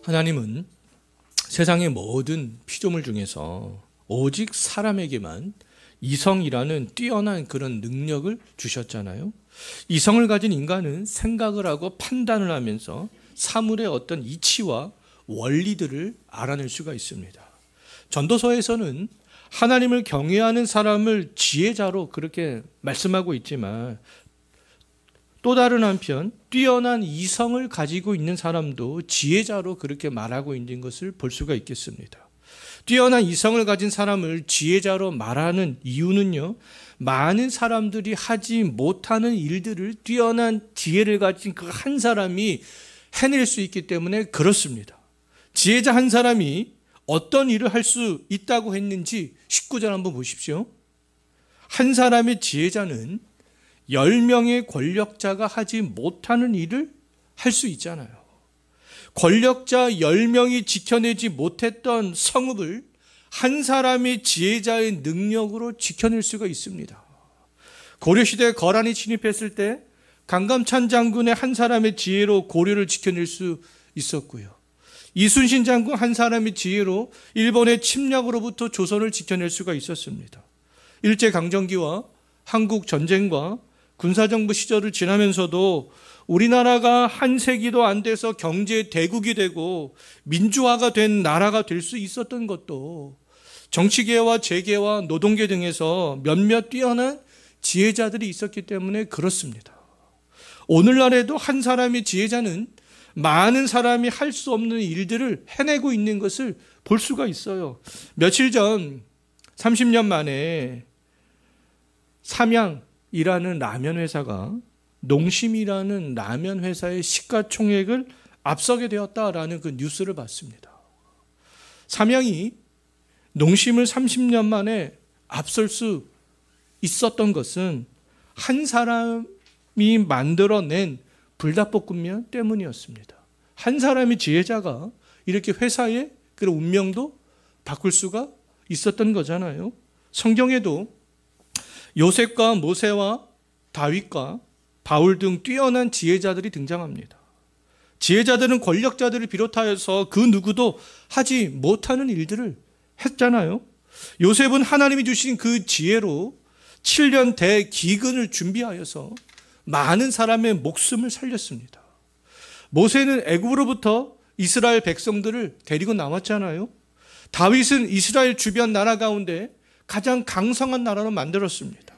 하나님은 세상의 모든 피조물 중에서 오직 사람에게만 이성이라는 뛰어난 그런 능력을 주셨잖아요. 이성을 가진 인간은 생각을 하고 판단을 하면서 사물의 어떤 이치와 원리들을 알아낼 수가 있습니다. 전도서에서는 하나님을 경외하는 사람을 지혜자로 그렇게 말씀하고 있지만, 또 다른 한편 뛰어난 이성을 가지고 있는 사람도 지혜자로 그렇게 말하고 있는 것을 볼 수가 있겠습니다. 뛰어난 이성을 가진 사람을 지혜자로 말하는 이유는요, 많은 사람들이 하지 못하는 일들을 뛰어난 지혜를 가진 그 한 사람이 해낼 수 있기 때문에 그렇습니다. 지혜자 한 사람이 어떤 일을 할 수 있다고 했는지 19절 한번 보십시오. 한 사람의 지혜자는 10명의 권력자가 하지 못하는 일을 할 수 있잖아요. 권력자 10명이 지켜내지 못했던 성읍을 한 사람의 지혜자의 능력으로 지켜낼 수가 있습니다. 고려시대에 거란이 침입했을 때 강감찬 장군의 한 사람의 지혜로 고려를 지켜낼 수 있었고요. 이순신 장군 한 사람의 지혜로 일본의 침략으로부터 조선을 지켜낼 수가 있었습니다. 일제강점기와 한국 전쟁과 군사정부 시절을 지나면서도 우리나라가 한 세기도 안 돼서 경제 대국이 되고 민주화가 된 나라가 될 수 있었던 것도 정치계와 재계와 노동계 등에서 몇몇 뛰어난 지혜자들이 있었기 때문에 그렇습니다. 오늘날에도 한 사람의 지혜자는 많은 사람이 할 수 없는 일들을 해내고 있는 것을 볼 수가 있어요. 며칠 전 30년 만에 삼양이라는 라면 회사가 농심이라는 라면 회사의 시가총액을 앞서게 되었다라는 그 뉴스를 봤습니다. 삼양이 농심을 30년 만에 앞설 수 있었던 것은 한 사람이 만들어낸 불닭볶음면 때문이었습니다. 한 사람의 지혜자가 이렇게 회사의 그런 운명도 바꿀 수가 있었던 거잖아요. 성경에도 요셉과 모세와 다윗과 바울 등 뛰어난 지혜자들이 등장합니다. 지혜자들은 권력자들을 비롯하여서 그 누구도 하지 못하는 일들을 했잖아요. 요셉은 하나님이 주신 그 지혜로 7년 대기근을 준비하여서 많은 사람의 목숨을 살렸습니다. 모세는 애굽으로부터 이스라엘 백성들을 데리고 나왔잖아요. 다윗은 이스라엘 주변 나라 가운데 가장 강성한 나라로 만들었습니다.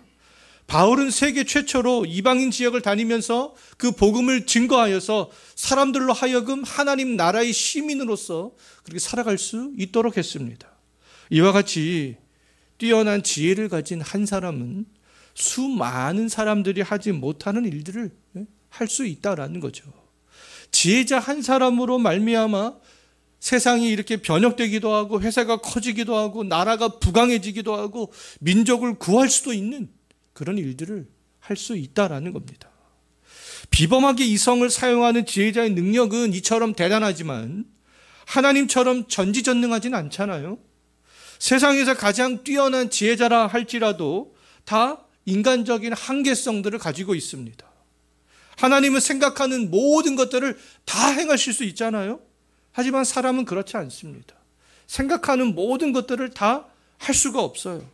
바울은 세계 최초로 이방인 지역을 다니면서 그 복음을 증거하여서 사람들로 하여금 하나님 나라의 시민으로서 그렇게 살아갈 수 있도록 했습니다. 이와 같이 뛰어난 지혜를 가진 한 사람은 수많은 사람들이 하지 못하는 일들을 할 수 있다라는 거죠. 지혜자 한 사람으로 말미암아 세상이 이렇게 변혁되기도 하고 회사가 커지기도 하고 나라가 부강해지기도 하고 민족을 구할 수도 있는 그런 일들을 할 수 있다라는 겁니다. 비범하게 이성을 사용하는 지혜자의 능력은 이처럼 대단하지만 하나님처럼 전지전능하진 않잖아요. 세상에서 가장 뛰어난 지혜자라 할지라도 다 인간적인 한계성들을 가지고 있습니다. 하나님은 생각하는 모든 것들을 다 행하실 수 있잖아요. 하지만 사람은 그렇지 않습니다. 생각하는 모든 것들을 다 할 수가 없어요.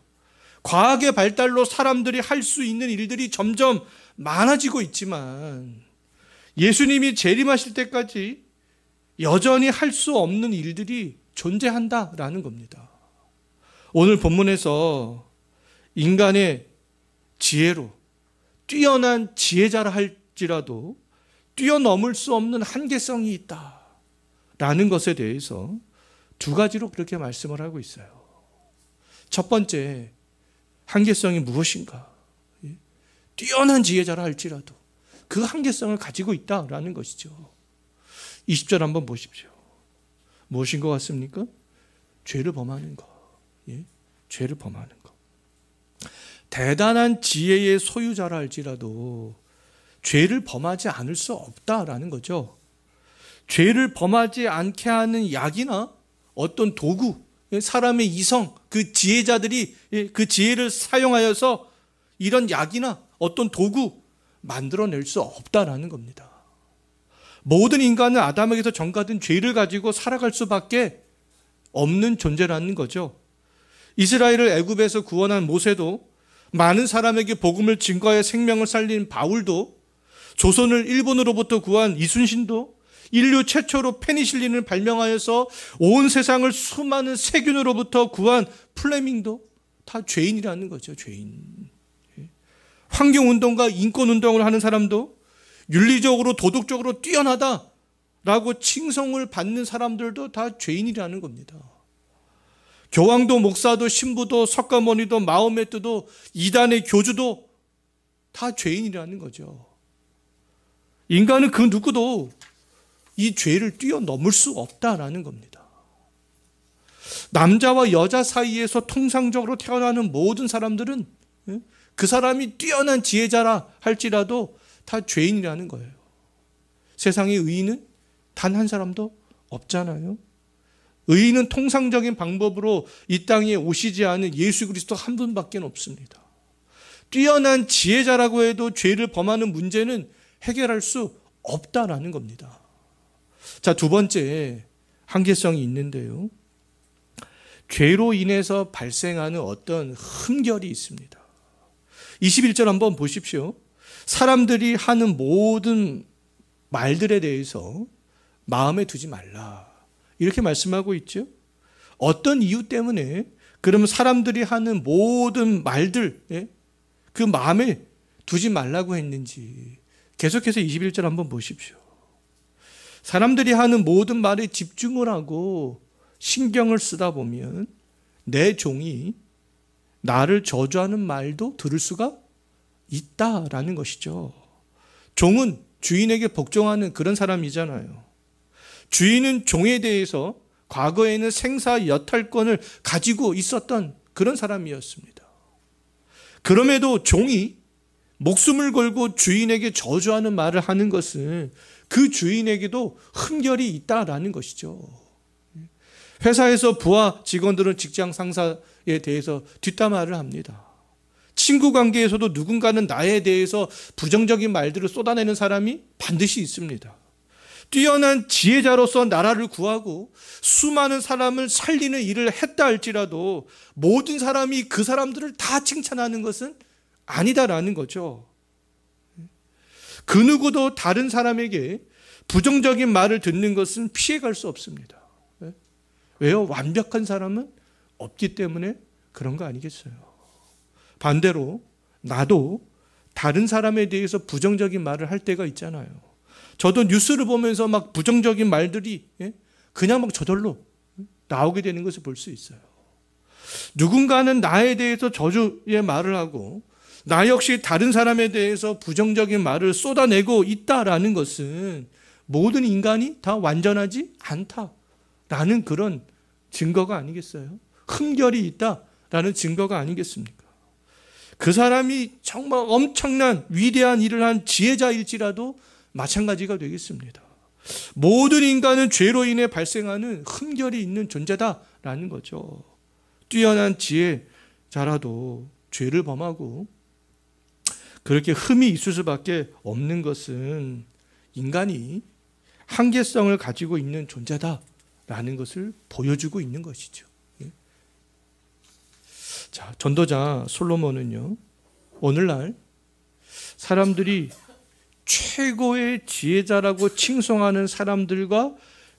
과학의 발달로 사람들이 할 수 있는 일들이 점점 많아지고 있지만 예수님이 재림하실 때까지 여전히 할 수 없는 일들이 존재한다라는 겁니다. 오늘 본문에서 인간의 지혜로 뛰어난 지혜자라 할지라도 뛰어넘을 수 없는 한계성이 있다라는 것에 대해서 두 가지로 그렇게 말씀을 하고 있어요. 첫 번째, 한계성이 무엇인가? 뛰어난 지혜자라 할지라도 그 한계성을 가지고 있다라는 것이죠. 20절 한번 보십시오. 무엇인 것 같습니까? 죄를 범하는 것. 죄를 범하는 것. 대단한 지혜의 소유자라 할지라도 죄를 범하지 않을 수 없다라는 거죠. 죄를 범하지 않게 하는 약이나 어떤 도구, 사람의 이성, 그 지혜자들이 그 지혜를 사용하여서 이런 약이나 어떤 도구 만들어낼 수 없다라는 겁니다. 모든 인간은 아담에게서 전가된 죄를 가지고 살아갈 수밖에 없는 존재라는 거죠. 이스라엘을 애굽에서 구원한 모세도, 많은 사람에게 복음을 증거해 생명을 살린 바울도, 조선을 일본으로부터 구한 이순신도, 인류 최초로 페니실린을 발명하여서 온 세상을 수많은 세균으로부터 구한 플레밍도 다 죄인이라는 거죠. 죄인. 환경운동과 인권운동을 하는 사람도, 윤리적으로 도덕적으로 뛰어나다라고 칭송을 받는 사람들도 다 죄인이라는 겁니다. 교황도 목사도 신부도 석가모니도 마호메트도 이단의 교주도 다 죄인이라는 거죠. 인간은 그 누구도 이 죄를 뛰어넘을 수 없다라는 겁니다. 남자와 여자 사이에서 통상적으로 태어나는 모든 사람들은 그 사람이 뛰어난 지혜자라 할지라도 다 죄인이라는 거예요. 세상에 의인은 단 한 사람도 없잖아요. 의인은 통상적인 방법으로 이 땅에 오시지 않은 예수 그리스도 한 분밖에 없습니다. 뛰어난 지혜자라고 해도 죄를 범하는 문제는 해결할 수 없다라는 겁니다. 자, 두 번째 한계성이 있는데요. 죄로 인해서 발생하는 어떤 흠결이 있습니다. 21절 한번 보십시오. 사람들이 하는 모든 말들에 대해서 마음에 두지 말라. 이렇게 말씀하고 있죠. 어떤 이유 때문에 그러면 사람들이 하는 모든 말들, 그 마음에 두지 말라고 했는지 계속해서 21절 한번 보십시오. 사람들이 하는 모든 말에 집중을 하고 신경을 쓰다 보면 내 종이 나를 저주하는 말도 들을 수가 있다라는 것이죠. 종은 주인에게 복종하는 그런 사람이잖아요. 주인은 종에 대해서 과거에는 생사 여탈권을 가지고 있었던 그런 사람이었습니다. 그럼에도 종이 목숨을 걸고 주인에게 저주하는 말을 하는 것은 그 주인에게도 흠결이 있다라는 것이죠. 회사에서 부하 직원들은 직장 상사에 대해서 뒷담화를 합니다. 친구 관계에서도 누군가는 나에 대해서 부정적인 말들을 쏟아내는 사람이 반드시 있습니다. 뛰어난 지혜자로서 나라를 구하고 수많은 사람을 살리는 일을 했다 할지라도 모든 사람이 그 사람들을 다 칭찬하는 것은 아니다라는 거죠. 그 누구도 다른 사람에게 부정적인 말을 듣는 것은 피해갈 수 없습니다. 왜요? 완벽한 사람은 없기 때문에 그런 거 아니겠어요? 반대로 나도 다른 사람에 대해서 부정적인 말을 할 때가 있잖아요. 저도 뉴스를 보면서 막 부정적인 말들이 그냥 막 저절로 나오게 되는 것을 볼 수 있어요. 누군가는 나에 대해서 저주의 말을 하고 나 역시 다른 사람에 대해서 부정적인 말을 쏟아내고 있다라는 것은 모든 인간이 다 완전하지 않다라는 그런 증거가 아니겠어요? 흠결이 있다라는 증거가 아니겠습니까? 그 사람이 정말 엄청난 위대한 일을 한 지혜자일지라도 마찬가지가 되겠습니다. 모든 인간은 죄로 인해 발생하는 흠결이 있는 존재다라는 거죠. 뛰어난 지혜자라도 죄를 범하고 그렇게 흠이 있을 수밖에 없는 것은 인간이 한계성을 가지고 있는 존재다라는 것을 보여주고 있는 것이죠. 자, 전도자 솔로몬은요, 오늘날 사람들이 최고의 지혜자라고 칭송하는 사람들과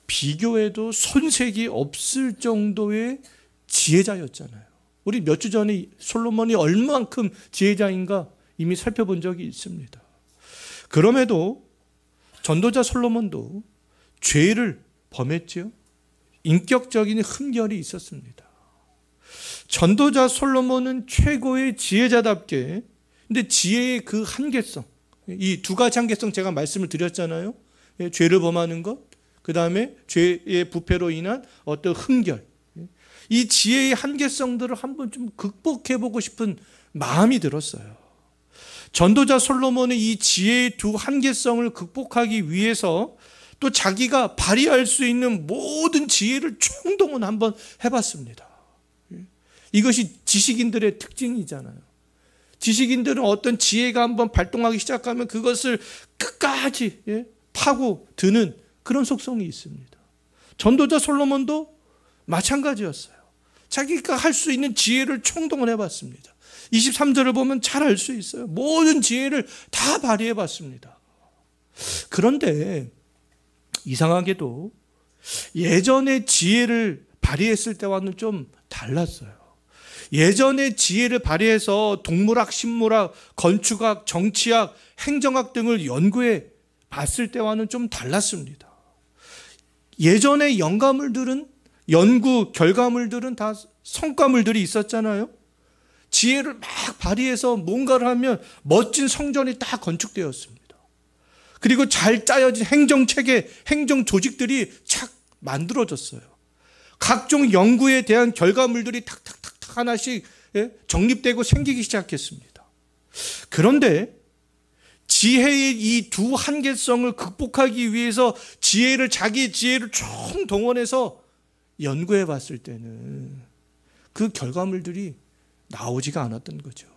비교해도 손색이 없을 정도의 지혜자였잖아요. 우리 몇 주 전에 솔로몬이 얼마만큼 지혜자인가 이미 살펴본 적이 있습니다. 그럼에도 전도자 솔로몬도 죄를 범했지요. 인격적인 흠결이 있었습니다. 전도자 솔로몬은 최고의 지혜자답게, 근데 지혜의 그 한계성, 이 두 가지 한계성 제가 말씀을 드렸잖아요. 죄를 범하는 것, 그 다음에 죄의 부패로 인한 어떤 흠결. 이 지혜의 한계성들을 한번 좀 극복해보고 싶은 마음이 들었어요. 전도자 솔로몬은 이 지혜의 두 한계성을 극복하기 위해서 또 자기가 발휘할 수 있는 모든 지혜를 총동원 한번 해봤습니다. 이것이 지식인들의 특징이잖아요. 지식인들은 어떤 지혜가 한번 발동하기 시작하면 그것을 끝까지 파고 드는 그런 속성이 있습니다. 전도자 솔로몬도 마찬가지였어요. 자기가 할 수 있는 지혜를 총동원해 봤습니다. 23절을 보면 잘 알 수 있어요. 모든 지혜를 다 발휘해 봤습니다. 그런데 이상하게도 예전에 지혜를 발휘했을 때와는 좀 달랐어요. 예전에 지혜를 발휘해서 동물학, 식물학, 건축학, 정치학, 행정학 등을 연구해 봤을 때와는 좀 달랐습니다. 예전의 연구 결과물들은 다 성과물들이 있었잖아요. 지혜를 막 발휘해서 뭔가를 하면 멋진 성전이 다 건축되었습니다. 그리고 잘 짜여진 행정체계, 행정조직들이 착 만들어졌어요. 각종 연구에 대한 결과물들이 탁탁탁탁 하나씩 정립되고 생기기 시작했습니다. 그런데 지혜의 이 두 한계성을 극복하기 위해서 자기 지혜를 총동원해서 연구해 봤을 때는 그 결과물들이 나오지가 않았던 거죠.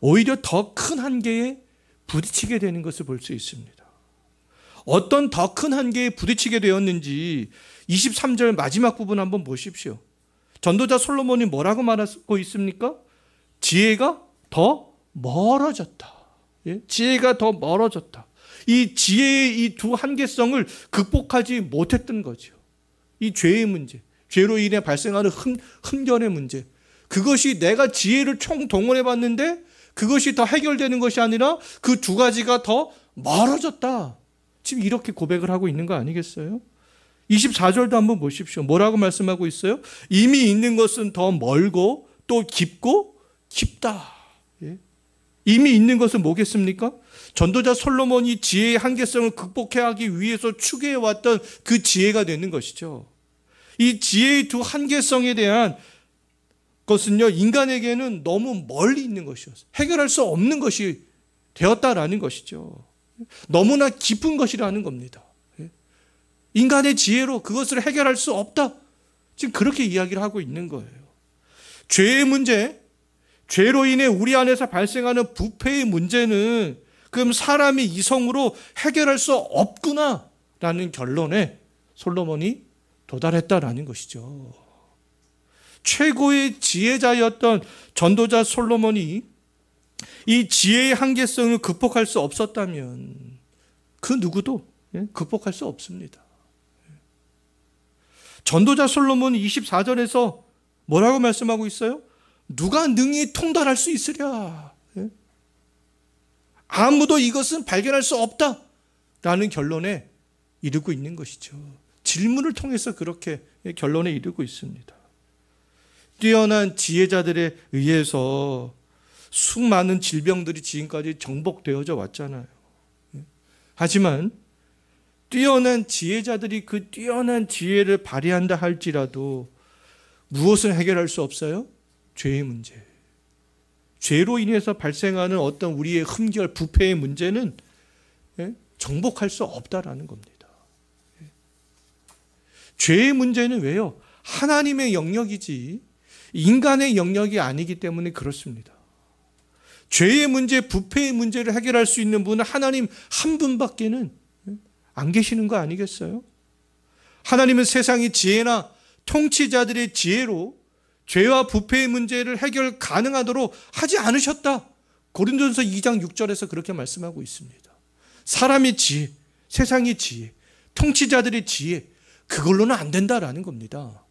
오히려 더 큰 한계에 부딪히게 되는 것을 볼 수 있습니다. 어떤 더 큰 한계에 부딪히게 되었는지 23절 마지막 부분 한번 보십시오. 전도자 솔로몬이 뭐라고 말하고 있습니까? 지혜가 더 멀어졌다. 지혜가 더 멀어졌다. 이 지혜의 이 두 한계성을 극복하지 못했던 거죠. 이 죄의 문제, 죄로 인해 발생하는 흠결의 문제, 그것이 내가 지혜를 총동원해 봤는데 그것이 더 해결되는 것이 아니라 그 두 가지가 더 멀어졌다. 지금 이렇게 고백을 하고 있는 거 아니겠어요? 24절도 한번 보십시오. 뭐라고 말씀하고 있어요? 이미 있는 것은 더 멀고 또 깊고 깊다. 이미 있는 것은 뭐겠습니까? 전도자 솔로몬이 지혜의 한계성을 극복하기 위해서 추구해왔던 그 지혜가 되는 것이죠. 이 지혜의 두 한계성에 대한 것은요, 인간에게는 너무 멀리 있는 것이었어요. 해결할 수 없는 것이 되었다라는 것이죠. 너무나 깊은 것이라는 겁니다. 인간의 지혜로 그것을 해결할 수 없다. 지금 그렇게 이야기를 하고 있는 거예요. 죄의 문제, 죄로 인해 우리 안에서 발생하는 부패의 문제는 그럼 사람이 이성으로 해결할 수 없구나라는 결론에 솔로몬이 도달했다라는 것이죠. 최고의 지혜자였던 전도자 솔로몬이 이 지혜의 한계성을 극복할 수 없었다면 그 누구도 극복할 수 없습니다. 전도자 솔로몬이 24절에서 뭐라고 말씀하고 있어요? 누가 능히 통달할 수 있으랴. 아무도 이것은 발견할 수 없다라는 결론에 이르고 있는 것이죠. 질문을 통해서 그렇게 결론에 이르고 있습니다. 뛰어난 지혜자들에 의해서 수많은 질병들이 지금까지 정복되어져 왔잖아요. 하지만 뛰어난 지혜자들이 그 뛰어난 지혜를 발휘한다 할지라도 무엇을 해결할 수 없어요? 죄의 문제. 죄로 인해서 발생하는 어떤 우리의 흠결, 부패의 문제는 정복할 수 없다라는 겁니다. 죄의 문제는 왜요? 하나님의 영역이지 인간의 영역이 아니기 때문에 그렇습니다. 죄의 문제, 부패의 문제를 해결할 수 있는 분은 하나님 한 분밖에는 안 계시는 거 아니겠어요? 하나님은 세상의 지혜나 통치자들의 지혜로 죄와 부패의 문제를 해결 가능하도록 하지 않으셨다. 고린도전서 2장 6절에서 그렇게 말씀하고 있습니다. 사람의 지혜, 세상의 지혜, 통치자들의 지혜, 그걸로는 안 된다라는 겁니다.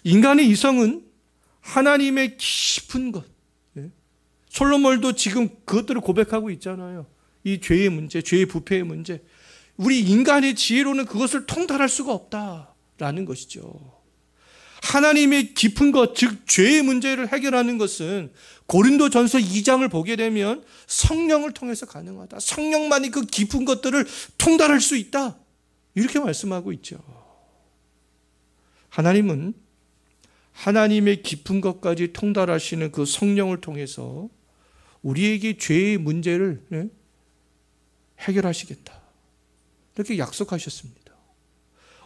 인간의 이성은 하나님의 깊은 것, 솔로몬도 지금 그것들을 고백하고 있잖아요. 이 죄의 문제, 죄의 부패의 문제, 우리 인간의 지혜로는 그것을 통달할 수가 없다라는 것이죠. 하나님의 깊은 것, 즉 죄의 문제를 해결하는 것은 고린도전서 2장을 보게 되면 성령을 통해서 가능하다. 성령만이 그 깊은 것들을 통달할 수 있다. 이렇게 말씀하고 있죠. 하나님은 하나님의 깊은 것까지 통달하시는 그 성령을 통해서 우리에게 죄의 문제를 해결하시겠다. 이렇게 약속하셨습니다.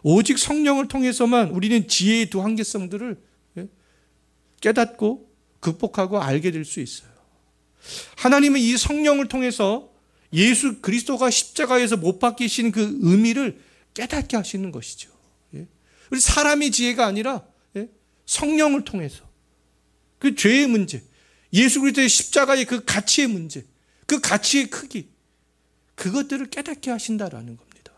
오직 성령을 통해서만 우리는 지혜의 두 한계성들을 깨닫고 극복하고 알게 될 수 있어요. 하나님은 이 성령을 통해서 예수 그리스도가 십자가에서 못 박히신 그 의미를 깨닫게 하시는 것이죠. 우리 사람의 지혜가 아니라 성령을 통해서 그 죄의 문제, 예수 그리스도의 십자가의 그 가치의 문제, 그 가치의 크기, 그것들을 깨닫게 하신다라는 겁니다.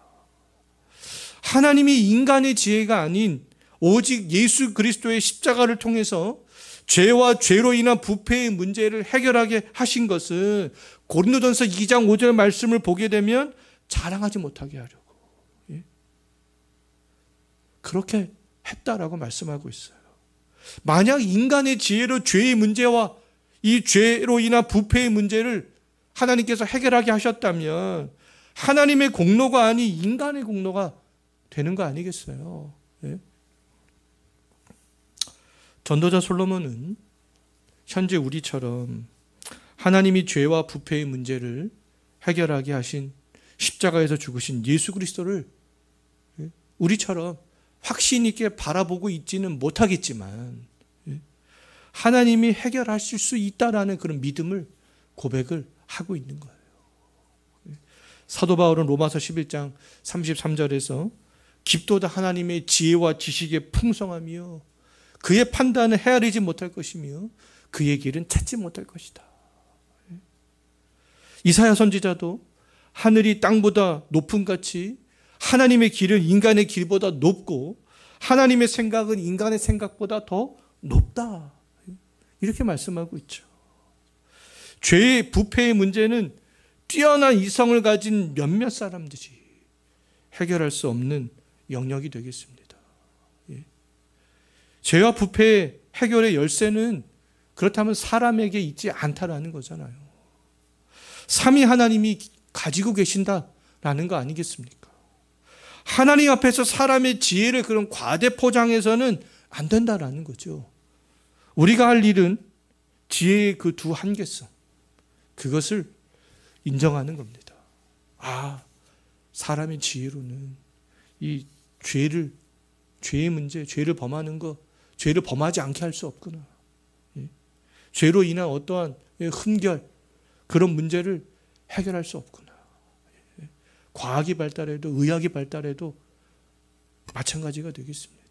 하나님이 인간의 지혜가 아닌 오직 예수 그리스도의 십자가를 통해서 죄와 죄로 인한 부패의 문제를 해결하게 하신 것은 고린도전서 2장 5절 말씀을 보게 되면 자랑하지 못하게 하려고 그렇게 했다라고 말씀하고 있어요. 만약 인간의 지혜로 죄의 문제와 이 죄로 인한 부패의 문제를 하나님께서 해결하게 하셨다면 하나님의 공로가 아닌 인간의 공로가 되는 거 아니겠어요? 전도자 솔로몬은 현재 우리처럼 하나님이 죄와 부패의 문제를 해결하게 하신 십자가에서 죽으신 예수 그리스도를 우리처럼 확신 있게 바라보고 있지는 못하겠지만 하나님이 해결하실 수 있다라는 그런 믿음을 고백을 하고 있는 거예요. 사도 바울은 로마서 11장 33절에서 깊도다 하나님의 지혜와 지식의 풍성함이요 그의 판단을 헤아리지 못할 것이며 그의 길은 찾지 못할 것이다. 이사야 선지자도 하늘이 땅보다 높은 같이 하나님의 길은 인간의 길보다 높고 하나님의 생각은 인간의 생각보다 더 높다. 이렇게 말씀하고 있죠. 죄의 부패의 문제는 뛰어난 이성을 가진 몇몇 사람들이 해결할 수 없는 영역이 되겠습니다. 죄와 부패의 해결의 열쇠는 그렇다면 사람에게 있지 않다라는 거잖아요. 삼위 하나님이 가지고 계신다라는 거 아니겠습니까? 하나님 앞에서 사람의 지혜를 그런 과대 포장해서는 안 된다라는 거죠. 우리가 할 일은 지혜의 그 두 한계성, 그것을 인정하는 겁니다. 사람의 지혜로는 이 죄의 문제, 죄를 범하는 거, 죄를 범하지 않게 할 수 없구나. 죄로 인한 어떠한 흠결, 그런 문제를 해결할 수 없구나. 과학이 발달해도 의학이 발달해도 마찬가지가 되겠습니다.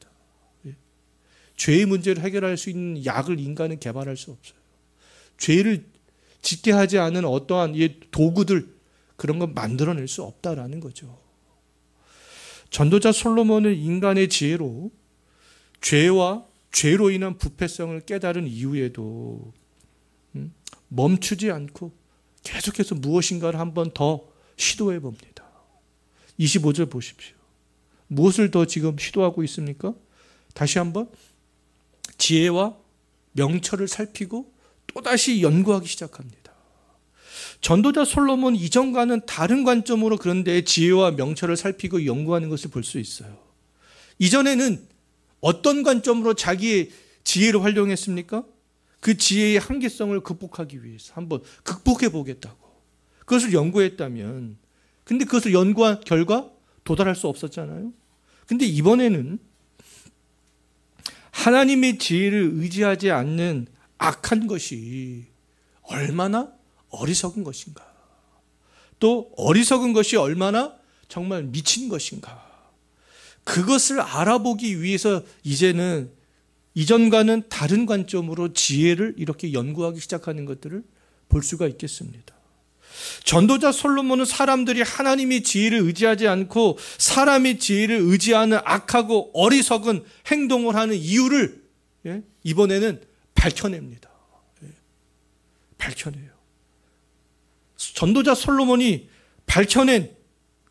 죄의 문제를 해결할 수 있는 약을 인간은 개발할 수 없어요. 죄를 짓게 하지 않은 어떠한 도구들, 그런 건 만들어낼 수 없다라는 거죠. 전도자 솔로몬은 인간의 지혜로 죄와 죄로 인한 부패성을 깨달은 이후에도 멈추지 않고 계속해서 무엇인가를 한 번 더 시도해 봅니다. 25절 보십시오. 무엇을 더 지금 시도하고 있습니까? 다시 한번 지혜와 명철을 살피고 또다시 연구하기 시작합니다. 전도자 솔로몬 이전과는 다른 관점으로 그런데 지혜와 명철을 살피고 연구하는 것을 볼 수 있어요. 이전에는 어떤 관점으로 자기의 지혜를 활용했습니까? 그 지혜의 한계성을 극복하기 위해서 한번 극복해 보겠다고 그것을 연구했다면, 근데 그것을 연구한 결과 도달할 수 없었잖아요. 근데 이번에는 하나님의 지혜를 의지하지 않는 악한 것이 얼마나 어리석은 것인가, 또 어리석은 것이 얼마나 정말 미친 것인가, 그것을 알아보기 위해서 이제는 이전과는 다른 관점으로 지혜를 이렇게 연구하기 시작하는 것들을 볼 수가 있겠습니다. 전도자 솔로몬은 사람들이 하나님의 지혜를 의지하지 않고 사람의 지혜를 의지하는 악하고 어리석은 행동을 하는 이유를 이번에는 밝혀냅니다. 밝혀내요. 전도자 솔로몬이 밝혀낸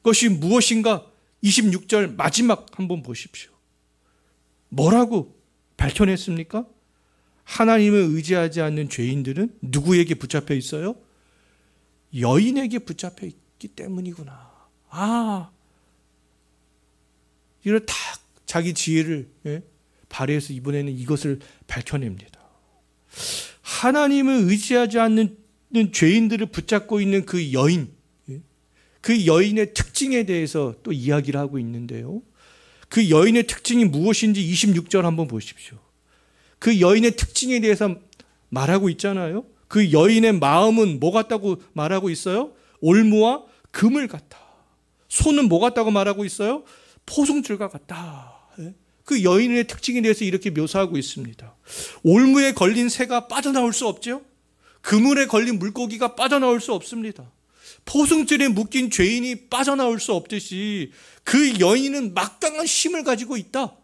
것이 무엇인가? 26절 마지막 한번 보십시오. 뭐라고 밝혀냈습니까? 하나님을 의지하지 않는 죄인들은 누구에게 붙잡혀 있어요? 여인에게 붙잡혀 있기 때문이구나. 이걸 다 자기 지혜를 발휘해서 이번에는 이것을 밝혀냅니다. 하나님을 의지하지 않는 죄인들을 붙잡고 있는 그 여인, 그 여인의 특징에 대해서 또 이야기를 하고 있는데요. 그 여인의 특징이 무엇인지 26절 한번 보십시오. 그 여인의 특징에 대해서 말하고 있잖아요. 그 여인의 마음은 뭐 같다고 말하고 있어요? 올무와 금을 같다. 손은 뭐 같다고 말하고 있어요? 포승줄과 같다. 그 여인의 특징에 대해서 이렇게 묘사하고 있습니다. 올무에 걸린 새가 빠져나올 수 없죠. 그물에 걸린 물고기가 빠져나올 수 없습니다. 포승줄에 묶인 죄인이 빠져나올 수 없듯이 그 여인은 막강한 힘을 가지고 있다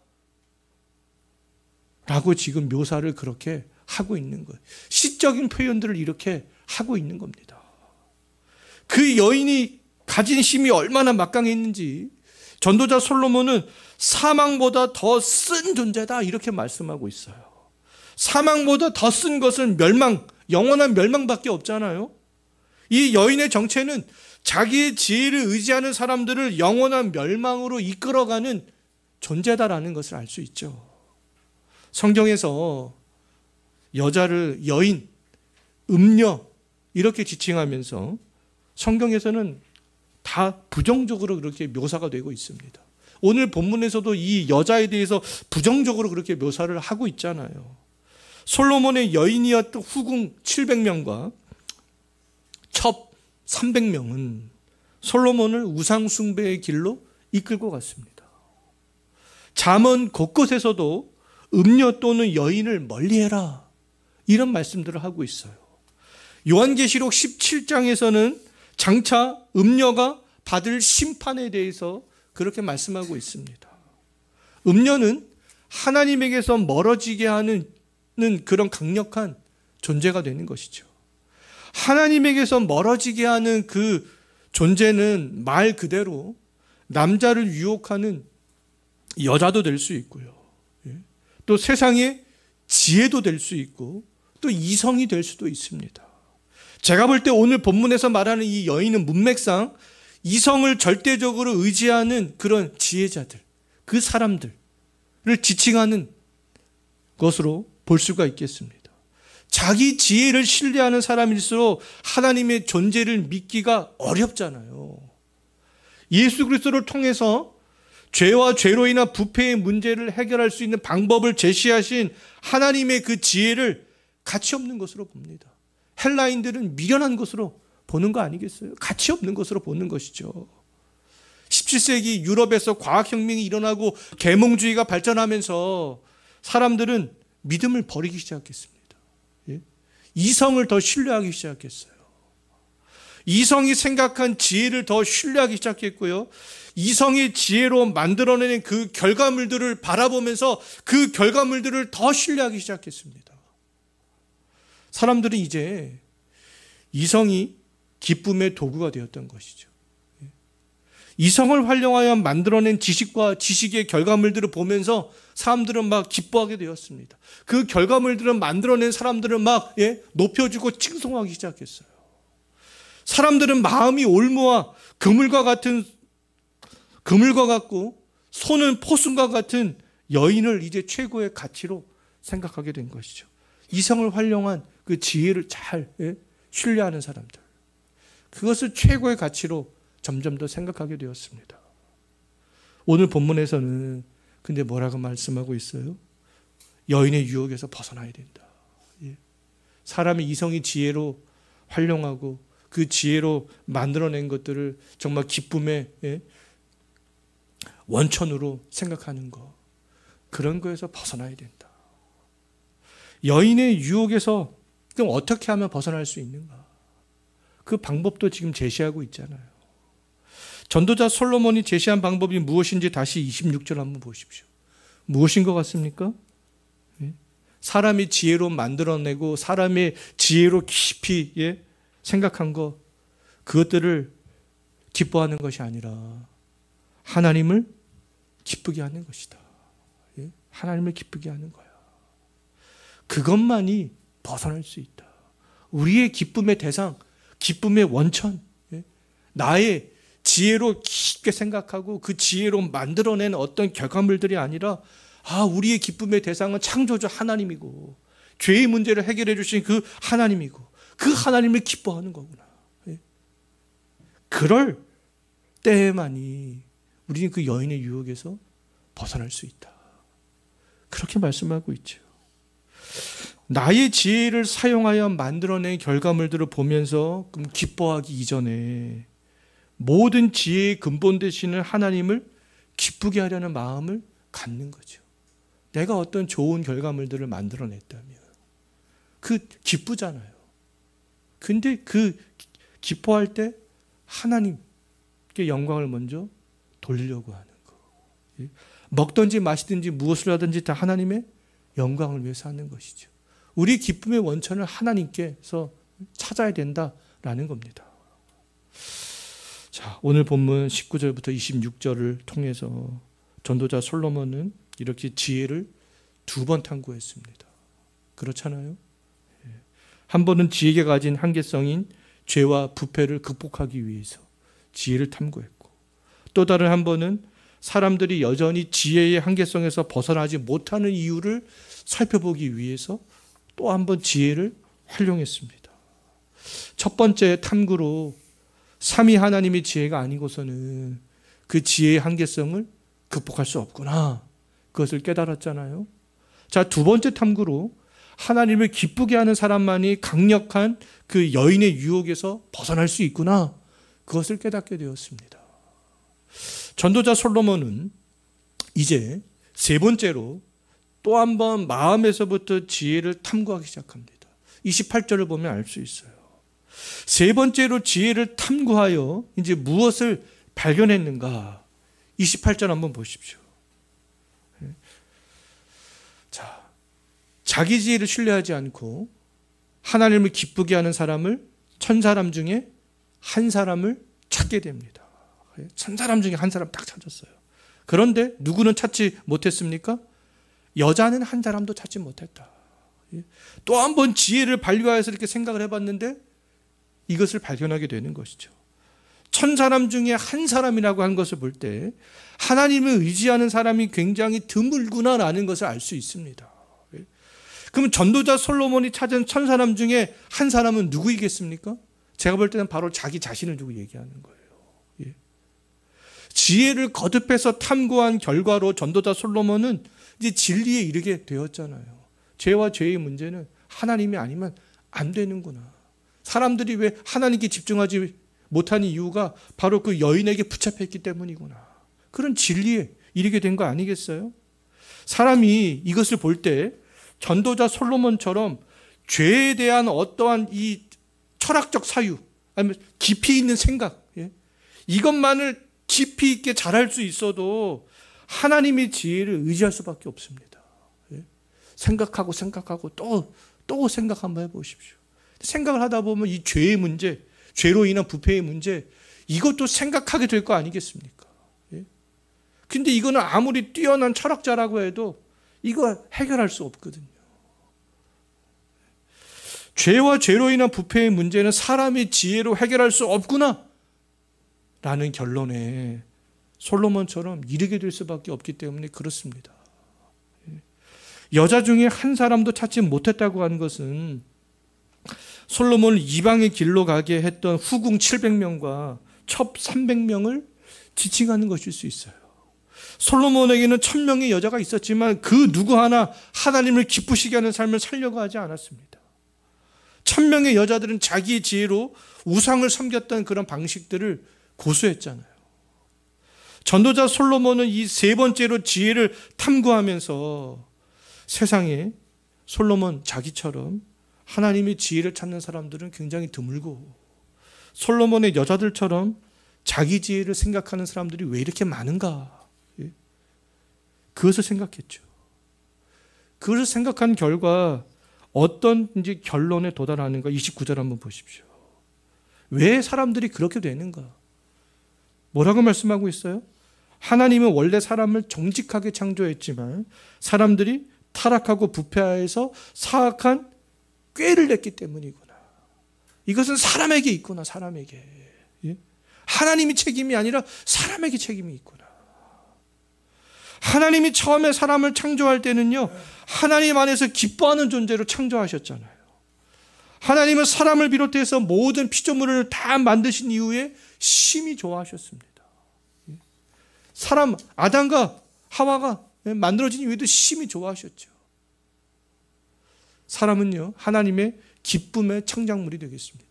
라고 지금 묘사를 그렇게 하고 있는 거예요. 시적인 표현들을 이렇게 하고 있는 겁니다. 그 여인이 가진 힘이 얼마나 막강했는지 전도자 솔로몬은 사망보다 더 쓴 존재다 이렇게 말씀하고 있어요. 사망보다 더 쓴 것은 멸망, 영원한 멸망밖에 없잖아요. 이 여인의 정체는 자기의 지혜를 의지하는 사람들을 영원한 멸망으로 이끌어가는 존재다라는 것을 알 수 있죠. 성경에서 여자를 여인, 음녀 이렇게 지칭하면서 성경에서는 다 부정적으로 그렇게 묘사가 되고 있습니다. 오늘 본문에서도 이 여자에 대해서 부정적으로 그렇게 묘사를 하고 있잖아요. 솔로몬의 여인이었던 후궁 700명과 첩 300명은 솔로몬을 우상 숭배의 길로 이끌고 갔습니다. 잠언 곳곳에서도 음녀 또는 여인을 멀리해라 이런 말씀들을 하고 있어요. 요한계시록 17장에서는 장차 음녀가 받을 심판에 대해서 그렇게 말씀하고 있습니다. 음녀는 하나님에게서 멀어지게 하는 그런 강력한 존재가 되는 것이죠. 하나님에게서 멀어지게 하는 그 존재는 말 그대로 남자를 유혹하는 여자도 될 수 있고요. 또 세상의 지혜도 될 수 있고 또 이성이 될 수도 있습니다. 제가 볼 때 오늘 본문에서 말하는 이 여인은 문맥상 이성을 절대적으로 의지하는 그런 지혜자들, 그 사람들을 지칭하는 것으로 볼 수가 있겠습니다. 자기 지혜를 신뢰하는 사람일수록 하나님의 존재를 믿기가 어렵잖아요. 예수 그리스도를 통해서 죄와 죄로 인한 부패의 문제를 해결할 수 있는 방법을 제시하신 하나님의 그 지혜를 가치 없는 것으로 봅니다. 헬라인들은 미련한 것으로 보는 거 아니겠어요? 가치 없는 것으로 보는 것이죠. 17세기 유럽에서 과학혁명이 일어나고 계몽주의가 발전하면서 사람들은 믿음을 버리기 시작했습니다. 이성을 더 신뢰하기 시작했어요. 이성이 생각한 지혜를 더 신뢰하기 시작했고요. 이성의 지혜로 만들어내는 그 결과물들을 바라보면서 그 결과물들을 더 신뢰하기 시작했습니다. 사람들은 이제 이성이 기쁨의 도구가 되었던 것이죠. 이성을 활용하여 만들어낸 지식과 지식의 결과물들을 보면서 사람들은 막 기뻐하게 되었습니다. 그 결과물들을 만들어낸 사람들은 막 높여주고 칭송하기 시작했어요. 사람들은 마음이 올무와 그물과 같고 손은 포순과 같은 여인을 이제 최고의 가치로 생각하게 된 것이죠. 이성을 활용한 그 지혜를 잘 신뢰하는 사람들, 그것을 최고의 가치로 점점 더 생각하게 되었습니다. 오늘 본문에서는 근데 뭐라고 말씀하고 있어요? 여인의 유혹에서 벗어나야 된다. 사람의 이성이 지혜로 활용하고 그 지혜로 만들어낸 것들을 정말 기쁨의 원천으로 생각하는 것, 그런 거에서 벗어나야 된다. 여인의 유혹에서 그럼 어떻게 하면 벗어날 수 있는가? 그 방법도 지금 제시하고 있잖아요. 전도자 솔로몬이 제시한 방법이 무엇인지 다시 26절 한번 보십시오. 무엇인 것 같습니까? 사람이 지혜로 만들어내고 사람의 지혜로 깊이 생각한 것, 그것들을 기뻐하는 것이 아니라 하나님을 기쁘게 하는 것이다. 하나님을 기쁘게 하는 거야. 그것만이 벗어날 수 있다. 우리의 기쁨의 대상, 기쁨의 원천, 나의 지혜로 깊게 생각하고 그 지혜로 만들어낸 어떤 결과물들이 아니라 우리의 기쁨의 대상은 창조주 하나님이고 죄의 문제를 해결해 주신 그 하나님이고 그 하나님을 기뻐하는 거구나. 그럴 때에만이 우리는 그 여인의 유혹에서 벗어날 수 있다. 그렇게 말씀하고 있죠. 나의 지혜를 사용하여 만들어낸 결과물들을 보면서 기뻐하기 이전에 모든 지혜의 근본 되시는 하나님을 기쁘게 하려는 마음을 갖는 거죠. 내가 어떤 좋은 결과물들을 만들어냈다면 기쁘잖아요. 근데 기뻐할 때 하나님께 영광을 먼저 돌리려고 하는 거. 먹든지 마시든지 무엇을 하든지 다 하나님의 영광을 위해서 하는 것이죠. 우리 기쁨의 원천을 하나님께서 찾아야 된다라는 겁니다. 자, 오늘 본문 19절부터 26절을 통해서 전도자 솔로몬은 이렇게 지혜를 2번 탐구했습니다. 그렇잖아요? 한 번은 지혜가 가진 한계성인 죄와 부패를 극복하기 위해서 지혜를 탐구했고, 또 다른 한 번은 사람들이 여전히 지혜의 한계성에서 벗어나지 못하는 이유를 살펴보기 위해서 또 한 번 지혜를 활용했습니다. 첫 번째 탐구로 삼위 하나님의 지혜가 아니고서는 그 지혜의 한계성을 극복할 수 없구나, 그것을 깨달았잖아요. 자, 두 번째 탐구로 하나님을 기쁘게 하는 사람만이 강력한 그 여인의 유혹에서 벗어날 수 있구나, 그것을 깨닫게 되었습니다. 전도자 솔로몬은 이제 세 번째로 또 한 번 마음에서부터 지혜를 탐구하기 시작합니다. 28절을 보면 알 수 있어요. 세 번째로 지혜를 탐구하여 이제 무엇을 발견했는가? 28절 한번 보십시오. 자, 자기 지혜를 신뢰하지 않고 하나님을 기쁘게 하는 사람을, 천사람 중에 한 사람을 찾게 됩니다. 천사람 중에 한 사람 딱 찾았어요. 그런데 누구는 찾지 못했습니까? 여자는 한 사람도 찾지 못했다. 또 한 번 지혜를 발휘하여서 이렇게 생각을 해봤는데 이것을 발견하게 되는 것이죠. 천사람 중에 한 사람이라고 한 것을 볼 때 하나님을 의지하는 사람이 굉장히 드물구나라는 것을 알 수 있습니다. 그럼 전도자 솔로몬이 찾은 천사람 중에 한 사람은 누구이겠습니까? 제가 볼 때는 바로 자기 자신을 두고 얘기하는 거예요. 지혜를 거듭해서 탐구한 결과로 전도자 솔로몬은 이제 진리에 이르게 되었잖아요. 죄와 죄의 문제는 하나님이 아니면 안 되는구나. 사람들이 왜 하나님께 집중하지 못하는 이유가 바로 그 여인에게 붙잡혔기 때문이구나. 그런 진리에 이르게 된 거 아니겠어요? 사람이 이것을 볼 때 전도자 솔로몬처럼 죄에 대한 어떠한 이 철학적 사유, 아니면 깊이 있는 생각, 이것만을 깊이 있게 잘할 수 있어도 하나님의 지혜를 의지할 수밖에 없습니다. 생각하고 또 생각 한번 해보십시오. 생각을 하다 보면 이 죄의 문제, 죄로 인한 부패의 문제, 이것도 생각하게 될 거 아니겠습니까? 근데 이거는 아무리 뛰어난 철학자라고 해도 이거 해결할 수 없거든요. 죄와 죄로 인한 부패의 문제는 사람의 지혜로 해결할 수 없구나 라는 결론에 솔로몬처럼 이르게 될 수밖에 없기 때문에 그렇습니다. 여자 중에 한 사람도 찾지 못했다고 하는 것은 솔로몬을 이방의 길로 가게 했던 후궁 700명과 첩 300명을 지칭하는 것일 수 있어요. 솔로몬에게는 1000명의 여자가 있었지만 그 누구 하나 하나님을 기쁘시게 하는 삶을 살려고 하지 않았습니다. 1000명의 여자들은 자기의 지혜로 우상을 섬겼던 그런 방식들을 고수했잖아요. 전도자 솔로몬은 이 세 번째로 지혜를 탐구하면서 세상에 솔로몬 자기처럼 하나님의 지혜를 찾는 사람들은 굉장히 드물고, 솔로몬의 여자들처럼 자기 지혜를 생각하는 사람들이 왜 이렇게 많은가, 그것을 생각했죠. 그것을 생각한 결과 어떤 이제 결론에 도달하는가, 29절 한번 보십시오. 왜 사람들이 그렇게 되는가? 뭐라고 말씀하고 있어요? 하나님은 원래 사람을 정직하게 창조했지만 사람들이 타락하고 부패하여서 사악한 꾀를 냈기 때문이구나. 이것은 사람에게 있구나, 사람에게. 하나님이 책임이 아니라 사람에게 책임이 있구나. 하나님이 처음에 사람을 창조할 때는요, 하나님 안에서 기뻐하는 존재로 창조하셨잖아요. 하나님은 사람을 비롯해서 모든 피조물을 다 만드신 이후에 심히 좋아하셨습니다. 사람, 아담과 하와가 만들어진 이후에도 심히 좋아하셨죠. 사람은요, 하나님의 기쁨의 창작물이 되겠습니다.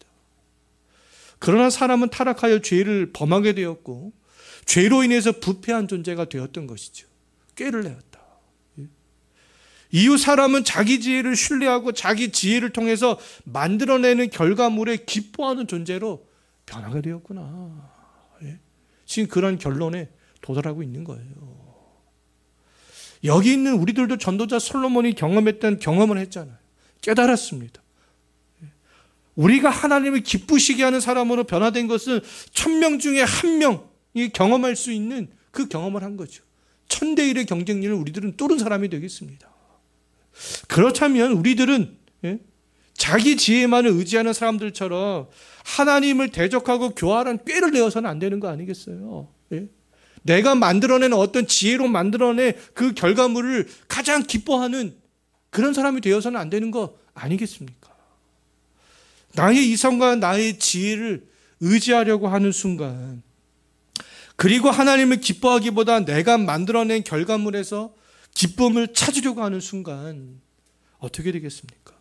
그러나 사람은 타락하여 죄를 범하게 되었고 죄로 인해서 부패한 존재가 되었던 것이죠. 꾀를 내었다. 이후 사람은 자기 지혜를 신뢰하고 자기 지혜를 통해서 만들어내는 결과물에 기뻐하는 존재로 변하게 되었구나. 지금 그런 결론에 도달하고 있는 거예요. 여기 있는 우리들도 전도자 솔로몬이 경험했던 경험을 했잖아요. 깨달았습니다. 우리가 하나님을 기쁘시게 하는 사람으로 변화된 것은 1000명 중에 1명이 경험할 수 있는 그 경험을 한 거죠. 1000대 1의 경쟁률을 우리들은 뚫은 사람이 되겠습니다. 그렇다면 우리들은 자기 지혜만을 의지하는 사람들처럼 하나님을 대적하고 교활한 꾀를 내어서는 안 되는 거 아니겠어요? 내가 만들어낸 어떤 지혜로 만들어낸 그 결과물을 가장 기뻐하는 그런 사람이 되어서는 안 되는 거 아니겠습니까? 나의 이성과 나의 지혜를 의지하려고 하는 순간, 그리고 하나님을 기뻐하기보다 내가 만들어낸 결과물에서 기쁨을 찾으려고 하는 순간 어떻게 되겠습니까?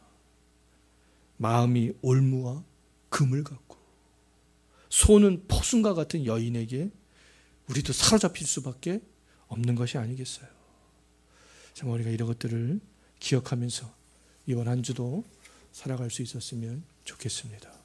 마음이 올무와 금을 갖고 손은 포순과 같은 여인에게 우리도 사로잡힐 수밖에 없는 것이 아니겠어요. 정말 우리가 이런 것들을 기억하면서 이번 한 주도 살아갈 수 있었으면 좋겠습니다.